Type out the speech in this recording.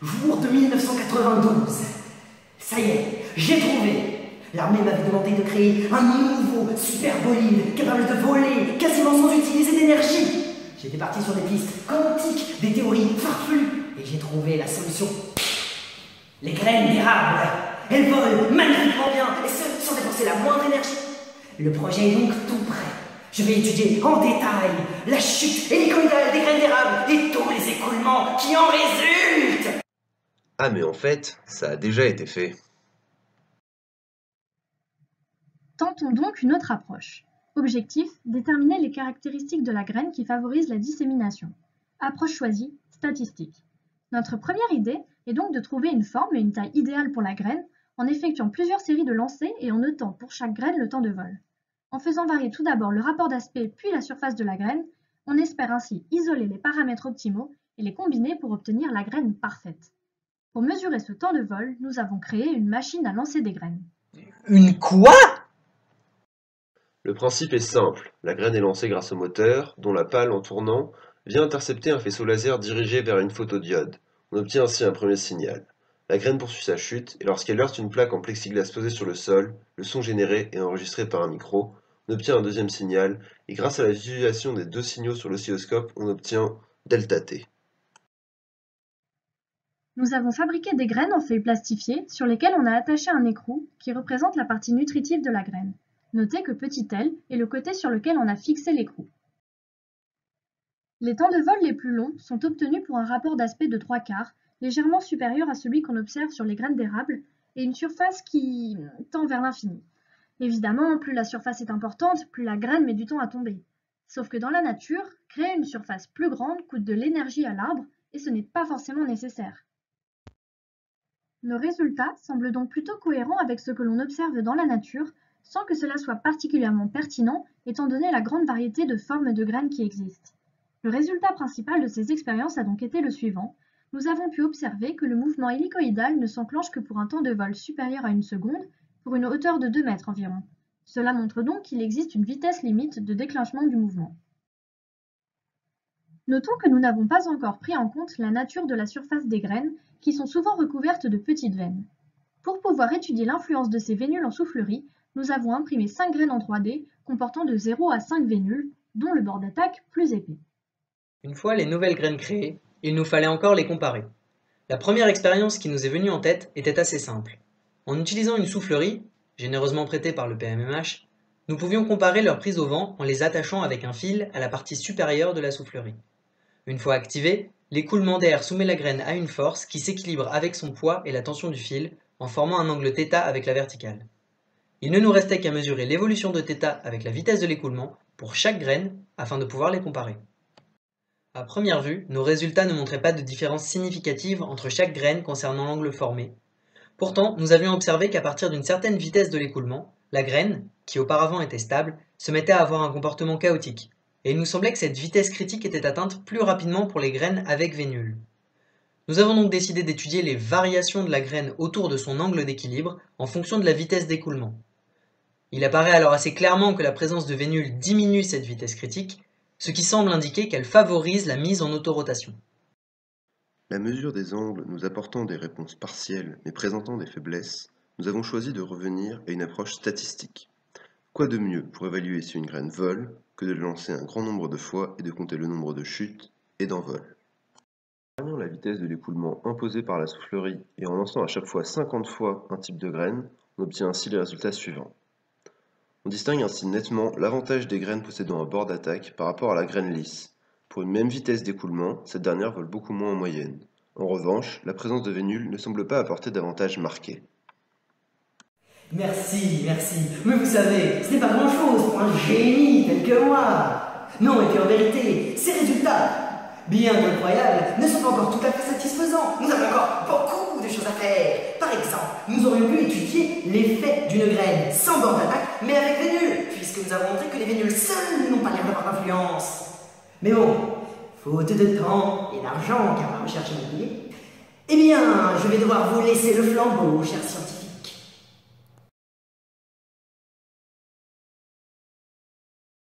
Jour de 1992. Ça y est, j'ai trouvé. L'armée m'avait demandé de créer un nouveau super bolide capable de voler quasiment sans utiliser d'énergie. J'étais parti sur des pistes quantiques, des théories farfelues, et j'ai trouvé la solution. Les graines d'érable. Elles volent magnifiquement bien, et ce, sans dépenser la moindre énergie. Le projet est donc tout prêt. Je vais étudier en détail la chute hélicoïdale des graines d'érable et tous les écoulements qui en résultent. Ah mais en fait, ça a déjà été fait. Tentons donc une autre approche. Objectif, déterminer les caractéristiques de la graine qui favorisent la dissémination. Approche choisie, statistique. Notre première idée est donc de trouver une forme et une taille idéale pour la graine en effectuant plusieurs séries de lancers et en notant pour chaque graine le temps de vol. En faisant varier tout d'abord le rapport d'aspect puis la surface de la graine, on espère ainsi isoler les paramètres optimaux et les combiner pour obtenir la graine parfaite. Pour mesurer ce temps de vol, nous avons créé une machine à lancer des graines. Une quoi? Le principe est simple, la graine est lancée grâce au moteur, dont la pale en tournant vient intercepter un faisceau laser dirigé vers une photodiode. On obtient ainsi un premier signal. La graine poursuit sa chute, et lorsqu'elle heurte une plaque en plexiglas posée sur le sol, le son généré est enregistré par un micro. On obtient un deuxième signal, et grâce à la visualisation des deux signaux sur l'oscilloscope, on obtient delta T. Nous avons fabriqué des graines en feuilles plastifiées sur lesquelles on a attaché un écrou qui représente la partie nutritive de la graine. Notez que petit L est le côté sur lequel on a fixé l'écrou. Les temps de vol les plus longs sont obtenus pour un rapport d'aspect de 3/4, légèrement supérieur à celui qu'on observe sur les graines d'érable, et une surface qui tend vers l'infini. Évidemment, plus la surface est importante, plus la graine met du temps à tomber. Sauf que dans la nature, créer une surface plus grande coûte de l'énergie à l'arbre, et ce n'est pas forcément nécessaire. Nos résultats semblent donc plutôt cohérents avec ce que l'on observe dans la nature, sans que cela soit particulièrement pertinent étant donné la grande variété de formes de graines qui existent. Le résultat principal de ces expériences a donc été le suivant. Nous avons pu observer que le mouvement hélicoïdal ne s'enclenche que pour un temps de vol supérieur à 1 seconde, pour une hauteur de 2 mètres environ. Cela montre donc qu'il existe une vitesse limite de déclenchement du mouvement. Notons que nous n'avons pas encore pris en compte la nature de la surface des graines, qui sont souvent recouvertes de petites veines. Pour pouvoir étudier l'influence de ces vénules en soufflerie, nous avons imprimé 5 graines en 3D comportant de 0 à 5 vénules, dont le bord d'attaque plus épais. Une fois les nouvelles graines créées, il nous fallait encore les comparer. La première expérience qui nous est venue en tête était assez simple. En utilisant une soufflerie, généreusement prêtée par le PMMH, nous pouvions comparer leur prise au vent en les attachant avec un fil à la partie supérieure de la soufflerie. Une fois activé, l'écoulement d'air soumet la graine à une force qui s'équilibre avec son poids et la tension du fil en formant un angle θ avec la verticale. Il ne nous restait qu'à mesurer l'évolution de θ avec la vitesse de l'écoulement pour chaque graine afin de pouvoir les comparer. À première vue, nos résultats ne montraient pas de différence significative entre chaque graine concernant l'angle formé. Pourtant, nous avions observé qu'à partir d'une certaine vitesse de l'écoulement, la graine, qui auparavant était stable, se mettait à avoir un comportement chaotique, et il nous semblait que cette vitesse critique était atteinte plus rapidement pour les graines avec vénules. Nous avons donc décidé d'étudier les variations de la graine autour de son angle d'équilibre en fonction de la vitesse d'écoulement. Il apparaît alors assez clairement que la présence de vénules diminue cette vitesse critique, ce qui semble indiquer qu'elle favorise la mise en autorotation. La mesure des angles nous apportant des réponses partielles mais présentant des faiblesses, nous avons choisi de revenir à une approche statistique. Quoi de mieux pour évaluer si une graine vole que de le lancer un grand nombre de fois et de compter le nombre de chutes et d'envols. En variant la vitesse de l'écoulement imposée par la soufflerie et en lançant à chaque fois 50 fois un type de graine, on obtient ainsi les résultats suivants. On distingue ainsi nettement l'avantage des graines possédant un bord d'attaque par rapport à la graine lisse. Pour une même vitesse d'écoulement, cette dernière vole beaucoup moins en moyenne. En revanche, la présence de vénules ne semble pas apporter d'avantage marqué. Merci, mais vous savez, ce n'est pas grand-chose pour un génie tel que moi. Non, et puis en vérité, ces résultats, bien incroyables, ne sont pas encore tout à fait satisfaisants. Nous avons encore beaucoup de choses à faire. Par exemple, nous aurions pu étudier l'effet d'une graine sans bord d'attaque, mais avec vénules, puisque nous avons montré que les vénules seules n'ont pas l'air d'avoir d'influence. Mais bon, faute de temps et d'argent, car la recherche est oubliée, eh bien, je vais devoir vous laisser le flambeau, chers scientifiques.